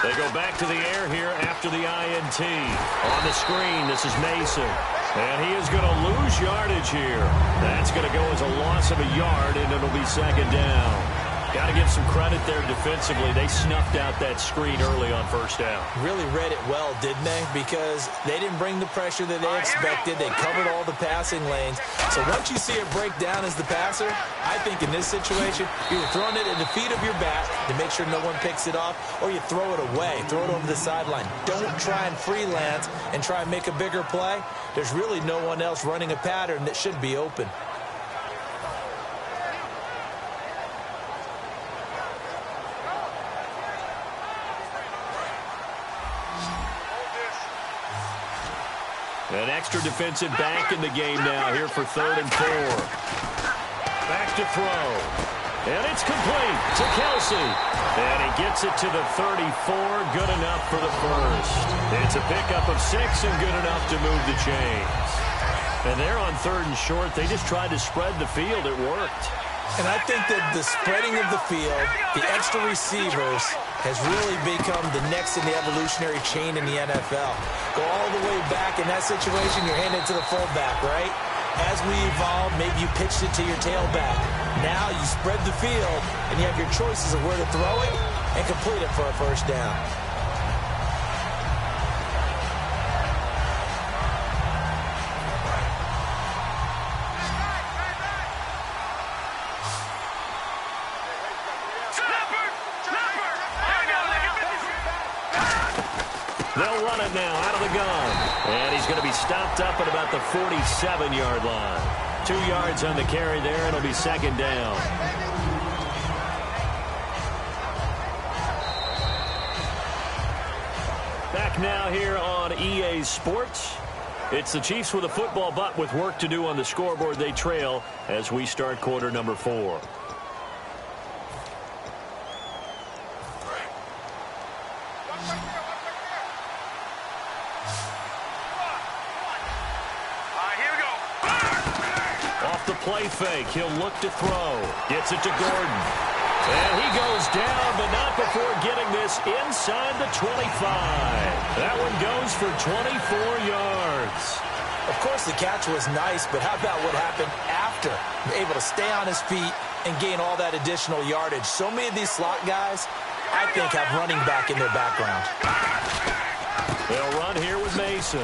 They go back to the air here after the INT. On the screen, this is Mason. And he is going to lose yardage here. That's going to go as a loss of a yard, and it'll be second down. Got to give some credit there defensively. They snuffed out that screen early on first down. Really read it well, didn't they? Because they didn't bring the pressure that they expected. They covered all the passing lanes. So once you see it break down as the passer, I think in this situation, you're throwing it at the feet of your back to make sure no one picks it off, or you throw it away, throw it over the sideline. Don't try and freelance and try and make a bigger play. There's really no one else running a pattern that should be open. An extra defensive back in the game now here for 3rd and 4. Back to throw. And it's complete to Kelsey. And he gets it to the 34. Good enough for the first. It's a pickup of 6 and good enough to move the chains. And they're on 3rd and short. They just tried to spread the field. It worked. And I think that the spreading of the field, the extra receivers, has really become the next in the evolutionary chain in the NFL. Go all the way back in that situation, you're handed to the fullback, right? As we evolve, maybe you pitched it to your tailback. Now you spread the field, and you have your choices of where to throw it and complete it for a first down. They'll run it now out of the gun. And he's going to be stopped up at about the 47-yard line. 2 yards on the carry there. It'll be second down. Back now here on EA Sports. It's the Chiefs with a football, but with work to do on the scoreboard. They trail as we start quarter number 4. Play fake. He'll look to throw. Gets it to Gordon. And he goes down, but not before getting this inside the 25. That one goes for 24 yards. Of course, the catch was nice, but how about what happened after? Able to stay on his feet and gain all that additional yardage. So many of these slot guys, I think, have running back in their background. They'll run here with Mason.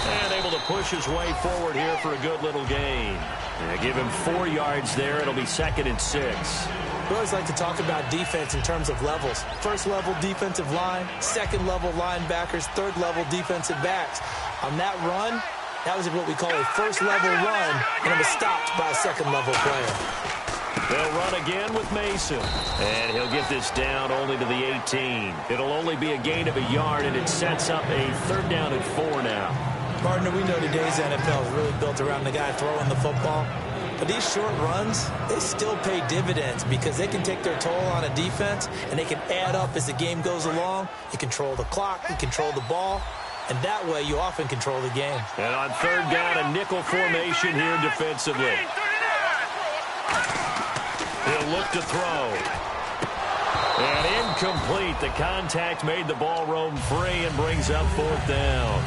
And able to push his way forward here for a good little gain. And give him 4 yards there. It'll be 2nd and 6. We always like to talk about defense in terms of levels. First level defensive line, second level linebackers, third level defensive backs. On that run, that was what we call a first level run, and it was stopped by a second level player. They'll run again with Mason. And he'll get this down only to the 18. It'll only be a gain of a yard, and it sets up a 3rd down and 4 now. Partner, we know today's NFL is really built around the guy throwing the football. But these short runs, they still pay dividends because they can take their toll on a defense, and they can add up as the game goes along. You control the clock, you control the ball, and that way you often control the game. And on 3rd down, a nickel formation here defensively. He'll look to throw. And incomplete. The contact made the ball roam free and brings up 4th down.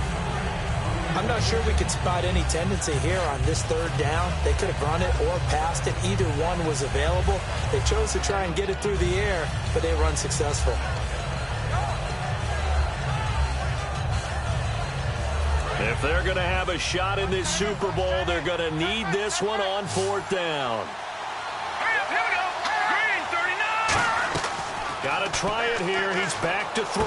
I'm not sure we could spot any tendency here on this 3rd down. They could have run it or passed it. Either one was available. They chose to try and get it through the air, but they were unsuccessful. If they're going to have a shot in this Super Bowl, they're going to need this one on 4th down. Got to try it here. He's back to throw.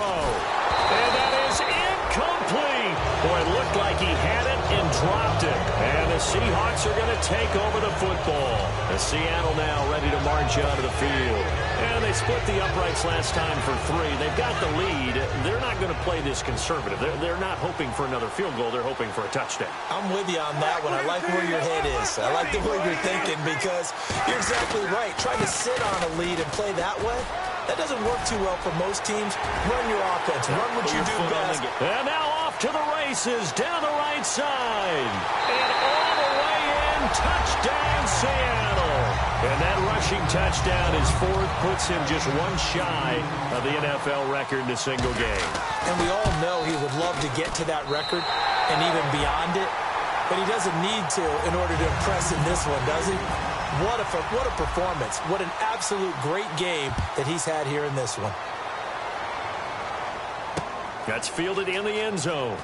And that is incomplete. Boy, it looked like he had it and clocked it. And the Seahawks are going to take over the football. The Seattle now ready to march out of the field. And they split the uprights last time for 3. They've got the lead. They're not going to play this conservative. They're not hoping for another field goal. They're hoping for a touchdown. I'm with you on that one. I like where your head is. I like the way you're thinking because you're exactly right. Trying to sit on a lead and play that way, that doesn't work too well for most teams. Run your offense. Run what you do best. And now off to the races down the right side. And all the way in. Touchdown, Seattle. And that rushing touchdown is 4th, puts him just one shy of the NFL record in a single game. And we all know he would love to get to that record and even beyond it. But he doesn't need to in order to impress in this one, does he? What a performance. What an absolute great game that he's had here in this one. That's fielded in the end zone.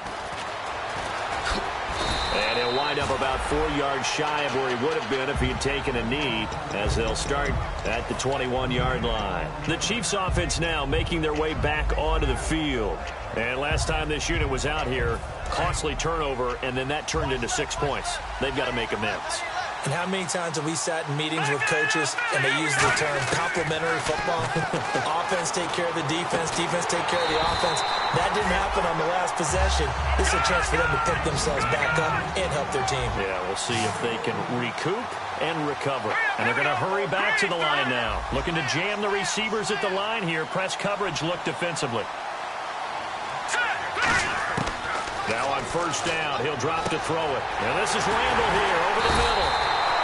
And he'll wind up about 4 yards shy of where he would have been if he had taken a knee, as they'll start at the 21-yard line. The Chiefs offense now making their way back onto the field. And last time this unit was out here, costly turnover, and then that turned into 6 points. They've got to make amends. And how many times have we sat in meetings with coaches and they use the term complementary football? Offense take care of the defense, defense take care of the offense. That didn't happen on the last possession. This is a chance for them to pick themselves back up and help their team. Yeah, we'll see if they can recoup and recover. And they're going to hurry back to the line now. Looking to jam the receivers at the line here. Press coverage look defensively. Now on first down, he'll drop to throw it. And this is Randall here over the middle.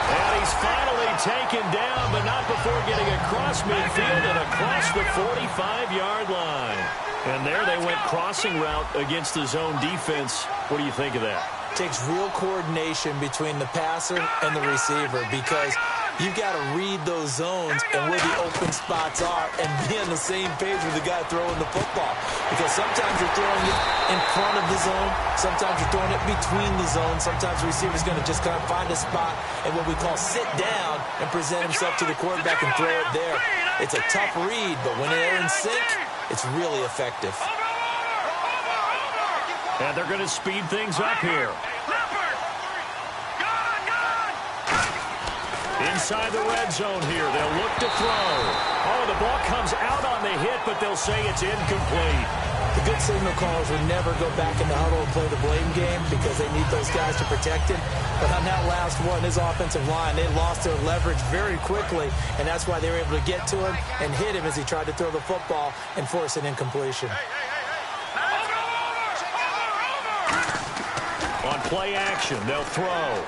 And he's finally taken down, but not before getting across midfield and across the 45-yard line. And there they went crossing route against the zone defense. What do you think of that? Takes real coordination between the passer and the receiver because you've got to read those zones and where the open spots are and be on the same page with the guy throwing the football. Because sometimes you're throwing it in front of the zone. Sometimes you're throwing it between the zones. Sometimes the receiver's going to just kind of find a spot and what we call sit down and present himself to the quarterback and throw it there. It's a tough read, but when they're in sync, it's really effective. And they're going to speed things up here. Inside the red zone here. They'll look to throw. Oh, the ball comes out on the hit, but they'll say it's incomplete. The good signal callers would never go back in the huddle and play the blame game because they need those guys to protect him. But on that last one, his offensive line, they lost their leverage very quickly, and that's why they were able to get to him and hit him as he tried to throw the football and force an incompletion. On play action, they'll throw.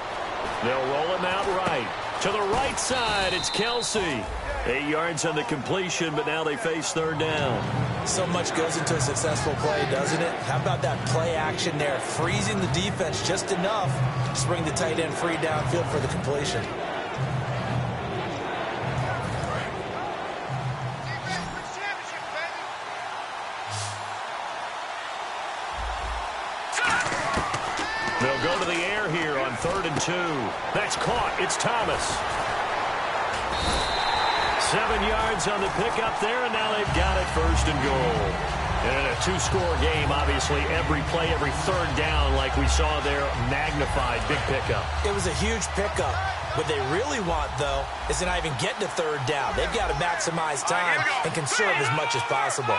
They'll roll him out right. To the right side, it's Kelsey. 8 yards on the completion, but now they face third down. So much goes into a successful play, doesn't it? How about that play action there? Freezing the defense just enough to bring the tight end free downfield for the completion. They'll go to the air here on 3rd and 2. That's caught. It's Thomas. 7 yards on the pickup there, and now they've got it 1st and goal. And in a 2-score game, obviously, every play, every third down, like we saw there, magnified. Big pickup. It was a huge pickup. What they really want, though, is to not even get to 3rd down. They've got to maximize time and conserve as much as possible.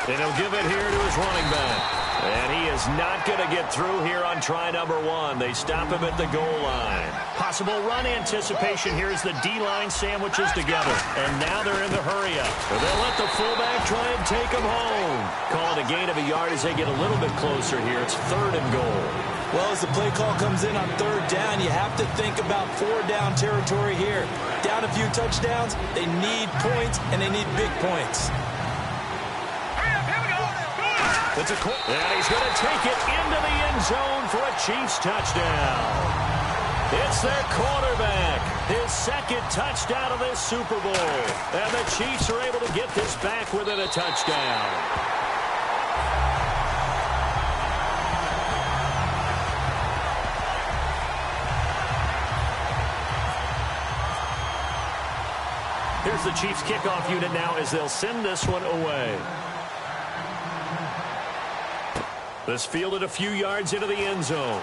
And he'll give it here to his running back. And he is not going to get through here on try number 1. They stop him at the goal line. Possible run anticipation here as the D-line sandwiches together. And now they're in the hurry-up. They'll let the fullback try and take him home. Call it a gain of a yard as they get a little bit closer here. It's 3rd and goal. Well, as the play call comes in on 3rd down, you have to think about 4-down territory here. Down a few touchdowns, they need points, and they need big points. It's a and he's going to take it into the end zone for a Chiefs touchdown. It's their quarterback, his 2nd touchdown of this Super Bowl. And the Chiefs are able to get this back within a touchdown. Here's the Chiefs kickoff unit now as they'll send this one away. This fielded a few yards into the end zone.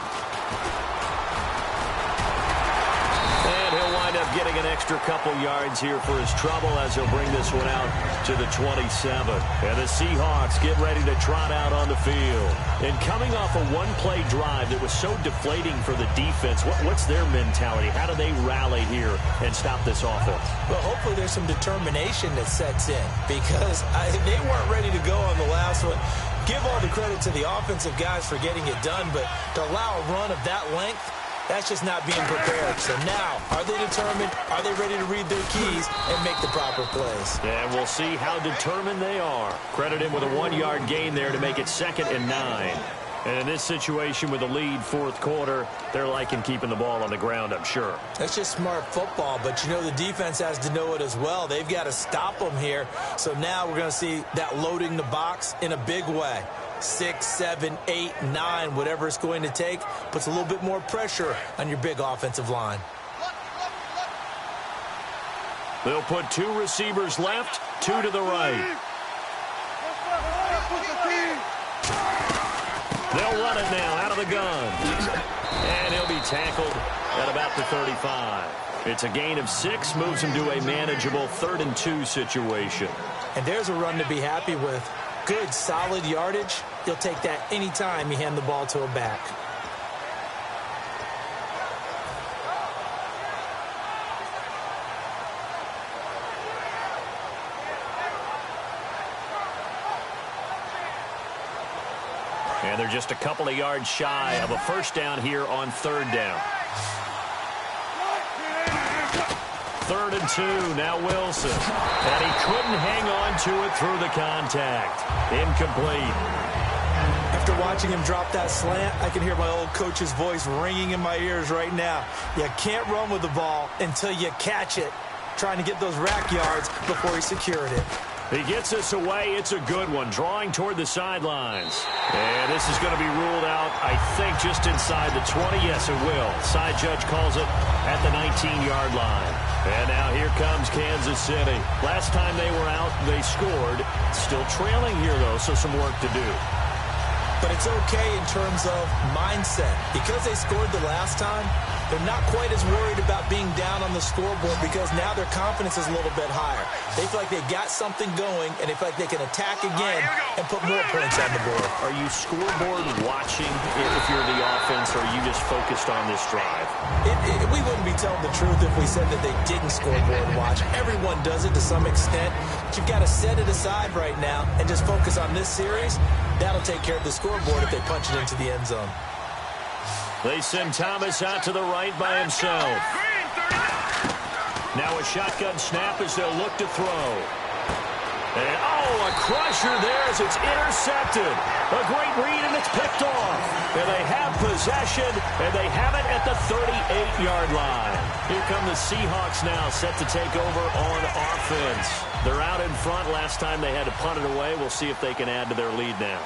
And he'll wind up getting an extra couple yards here for his trouble as he'll bring this one out to the 27. And the Seahawks get ready to trot out on the field. And coming off a one-play drive that was so deflating for the defense, what's their mentality? How do they rally here and stop this offense? Well, hopefully there's some determination that sets in because they weren't ready to go on the last one. Give all the credit to the offensive guys for getting it done, but to allow a run of that length, that's just not being prepared. So now, are they determined? Are they ready to read their keys and make the proper plays? And we'll see how determined they are. Credit him with a 1-yard gain there to make it 2nd and 9. And in this situation with the lead fourth quarter, they're liking keeping the ball on the ground, I'm sure. That's just smart football, but you know the defense has to know it as well. They've got to stop them here. So now we're going to see that loading the box in a big way. 6, 7, 8, 9, whatever it's going to take, puts a little bit more pressure on your big offensive line. They'll put 2 receivers left, 2 to the right. They'll run it now out of the gun. And he'll be tackled at about the 35. It's a gain of 6, moves him to a manageable 3rd and 2 situation. And there's a run to be happy with. Good, solid yardage. You'll take that any time you hand the ball to a back. And they're just a couple of yards shy of a first down here on 3rd down. 3rd and 2, now Wilson. And he couldn't hang on to it through the contact. Incomplete. After watching him drop that slant, I can hear my old coach's voice ringing in my ears right now. You can't run with the ball until you catch it. Trying to get those rack yards before he secured it. He gets this away. It's a good one. Drawing toward the sidelines. And this is going to be ruled out, I think, just inside the 20. Yes, it will. Side judge calls it at the 19-yard line. And now here comes Kansas City. Last time they were out, they scored. Still trailing here, though, so some work to do. But it's okay in terms of mindset. Because they scored the last time, they're not quite as worried about being down on the scoreboard because now their confidence is a little bit higher. They feel like they've got something going, and they feel like they can attack again and put more points on the board. Are you scoreboard watching if you're the offense, or are you just focused on this drive? We wouldn't be telling the truth if we said that they didn't scoreboard watch. Everyone does it to some extent. But you've got to set it aside right now and just focus on this series. That'll take care of the scoreboard if they punch it into the end zone. They send Thomas out to the right by himself. Now a shotgun snap as they'll look to throw. And, a crusher there as it's intercepted. A great read, and it's picked off. And they have possession, and they have it at the 38-yard line. Here come the Seahawks now, set to take over on offense. They're out in front. Last time they had to punt it away. We'll see if they can add to their lead now.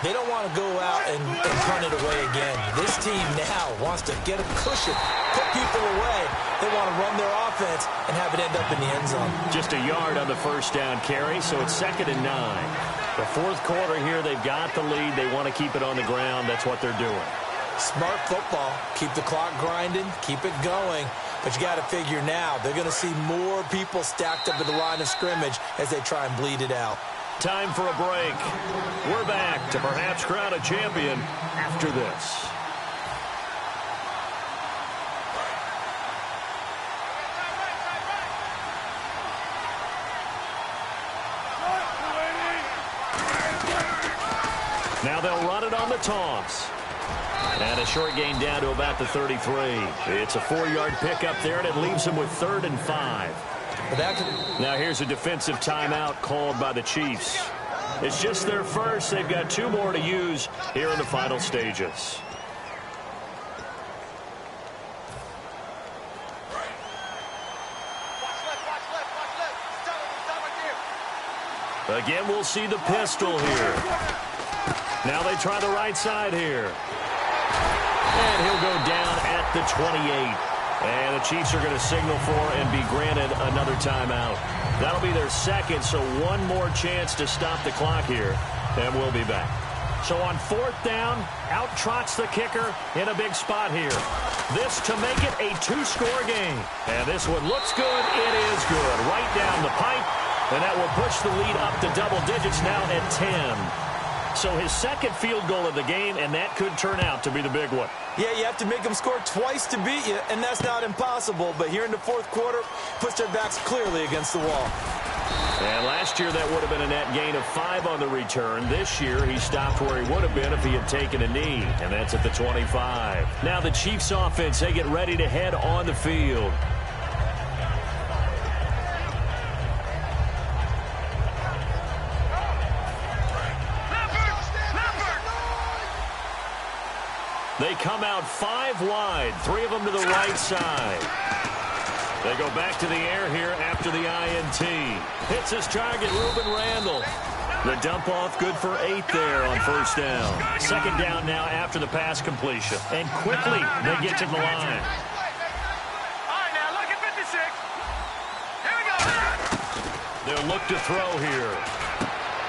They don't want to go out and punt it away again. This team now wants to get a cushion, put people away. They want to run their offense and have it end up in the end zone. Just a yard on the first down carry, so it's 2nd and 9. The fourth quarter here, they've got the lead. They want to keep it on the ground. That's what they're doing. Smart football. Keep the clock grinding. Keep it going. But you got to figure now, they're going to see more people stacked up at the line of scrimmage as they try and bleed it out. Time for a break. We're back to perhaps crown a champion after this. Now they'll run it on the toss. And a short gain down to about the 33. It's a 4-yard pickup there, and it leaves them with 3rd and 5. Now here's a defensive timeout called by the Chiefs. It's just their first. They've got 2 more to use here in the final stages. Again, we'll see the pistol here. Now they try the right side here. And he'll go down at the 28. And the Chiefs are going to signal for and be granted another timeout. That'll be their second, so one more chance to stop the clock here. And we'll be back. So on 4th down, out trots the kicker in a big spot here. This to make it a 2-score game. And this one looks good. It is good. Right down the pipe. And that will push the lead up to double digits now at 10. So his second field goal of the game, and that could turn out to be the big one. Yeah, you have to make them score twice to beat you, and that's not impossible. But here in the 4th quarter, puts their backs clearly against the wall. And last year, that would have been a net gain of 5 on the return. This year, he stopped where he would have been if he had taken a knee, and that's at the 25. Now the Chiefs offense, they get ready to head on the field. They come out 5 wide, 3 of them to the right side. They go back to the air here after the INT. Hits his target, Ruben Randall. The dump off good for 8 there on 1st down. 2nd down now after the pass completion. And quickly they get to the line. All right, now look at 56. Here we go. They'll look to throw here.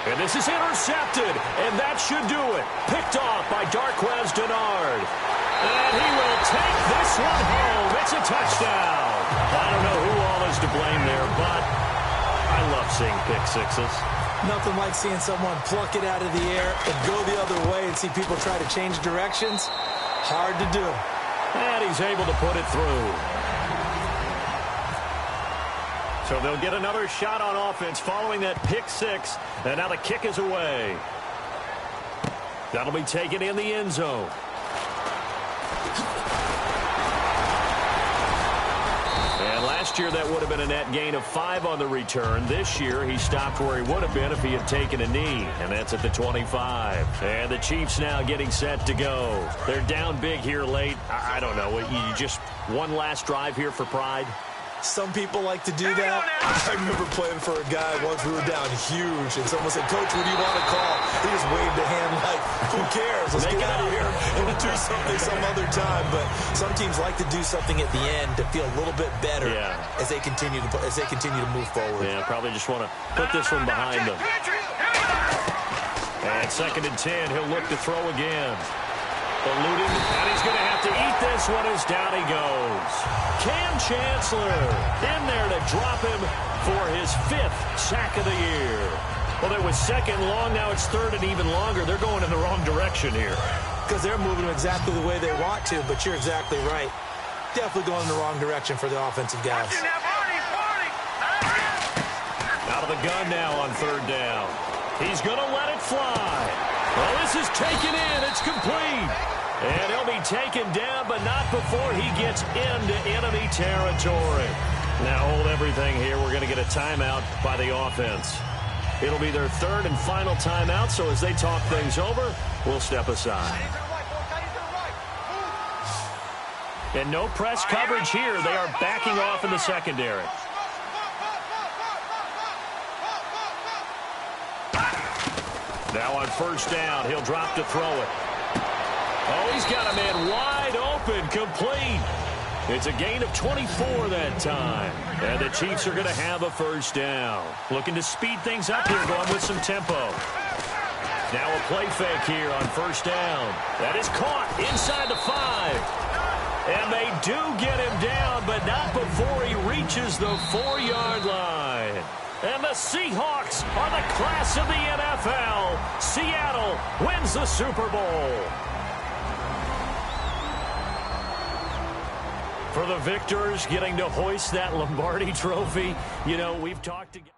And this is intercepted, and that should do it. Picked off by Darquez Dennard. And he will take this one home. It's a touchdown. I don't know who all is to blame there, but I love seeing pick sixes. Nothing like seeing someone pluck it out of the air and go the other way and see people try to change directions. Hard to do. And he's able to put it through. So they'll get another shot on offense following that pick 6. And now the kick is away. That'll be taken in the end zone. And last year, that would have been a net gain of 5 on the return. This year, he stopped where he would have been if he had taken a knee, and that's at the 25. And the Chiefs now getting set to go. They're down big here late. I don't know. You just one last drive here for pride? Some people like to do that. I remember playing for a guy once. We were down huge, and someone said, "Coach, what do you want to call?" He just waved a hand like, "Who cares? Let's get out of here and do something some other time." But some teams like to do something at the end to feel a little bit better as they continue to move forward. Yeah, probably just want to put this one behind them. And 2nd and 10, he'll look to throw again. Eluding, and he's going to have to eat this one as down he goes. Cam Chancellor in there to drop him for his 5th sack of the year. Well, it was 2nd long. Now it's 3rd and even longer. They're going in the wrong direction here. Because they're moving them exactly the way they want to, but you're exactly right. Definitely going in the wrong direction for the offensive guys. Out of the gun now on 3rd down. He's going to let it fly. Well, this is taken in. It's complete. And he'll be taken down, but not before he gets into enemy territory. Now hold everything here. We're going to get a timeout by the offense. It'll be their 3rd and final timeout, so as they talk things over, we'll step aside. And no press coverage here. They are backing off in the secondary. Now on 1st down, he'll drop to throw it. Oh, he's got a man wide open, complete. It's a gain of 24 that time. And the Chiefs are going to have a 1st down. Looking to speed things up here, going with some tempo. Now a play fake here on 1st down. That is caught inside the 5. And they do get him down, but not before he reaches the 4-yard line. And the Seahawks are the class of the NFL. Seattle wins the Super Bowl. For the victors getting to hoist that Lombardi trophy, you know, we've talked together.